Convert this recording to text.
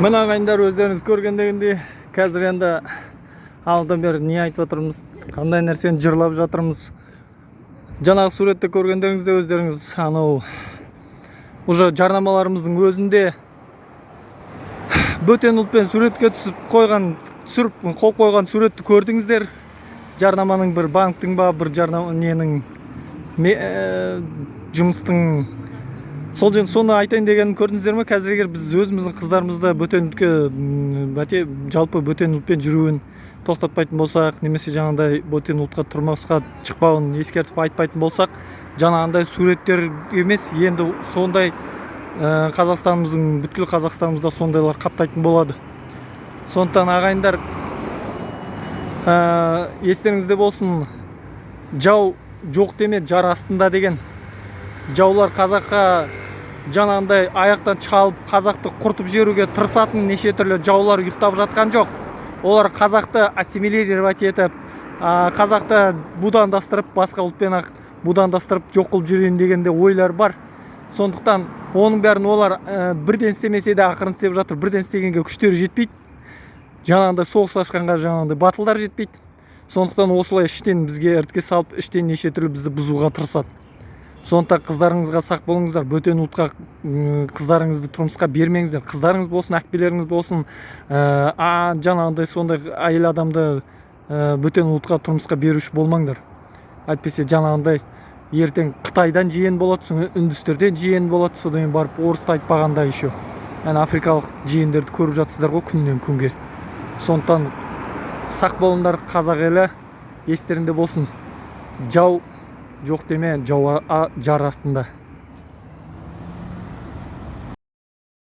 Мына ағайындар, өздеріңіз көргендегіндей қазір енді алдан бері не айтып отырмыз, қандай нәрсені жырлап жатырмыз. Жаңағы суретте көргендеріңізде өздеріңіз анау уже жарнамаларымыздың өзінде бөтен ұлтпен суретке түсіріп қойған суретті көрдіңіздер. Жарнаманың бір банктың ба, бір жарнама ненің жұмыстың соны айтайын дегенін көрдіңіздер ме? Қазір егер біз өзіміздің қыздарымызды жалпы бөтен ұлтпен жүруін тоқтатпайтын болсақ, немесе жаңағындай бөтен ұлтқа тұрмысқа шықпауын ескертіп айтпайтын болсақ, жаңағындай суреттер емес, енді сондай бүткіл Қазақстанымызда сондайлар қаптайтын болады. Сондықтан ағайындар, естеріңізде болсын, жау жоқ деме, жар астында деген. Жаулар қазаққа жаңағындай аяқтан чалып, қазақты құртып жіберуге тырысатын неше түрлі жаулар ұйықтап жатқан жоқ. Олар қазақты ассимилировать етіп, қазақты будандастырып, басқа ұлтпен будандастырып жоқ қылып жүрейін дегенде ойлар бар. Сондықтан оның бәрін олар бірден істемесе де ақырын істеп жатыр. Бірден істегенге күштері жетпейді. Жаңағындай соғыс ашқанға жаңағындай батылдар жетпейді. Сондықтан осылай іштен бізге іріткі салып, іштен неше түрлі бізді бұзуға тырысады. Сондықтан қыздарыңызға сақ болыңыздар, бөтен ұлтқа қыздарыңызды тұрмысқа бермеңіздер. Қыздарыңыз болсын, әкпелеріңіз болсын, жаңағындай сондай әйел адамды бөтен ұлтқа тұрмысқа беруші болмаңдар. Әйтпесе жаңағындай ертең Қытайдан жиен болады, соң үндістерден жиен болады, содан барып орысты айтпағанда еще. Африкалық жиендерді көріп жатсыздар ғой күннен күнге. Сондықтан сақ болыңдар, қазақ елі, естерінде болсын. Жау жоқ деме, жар астында.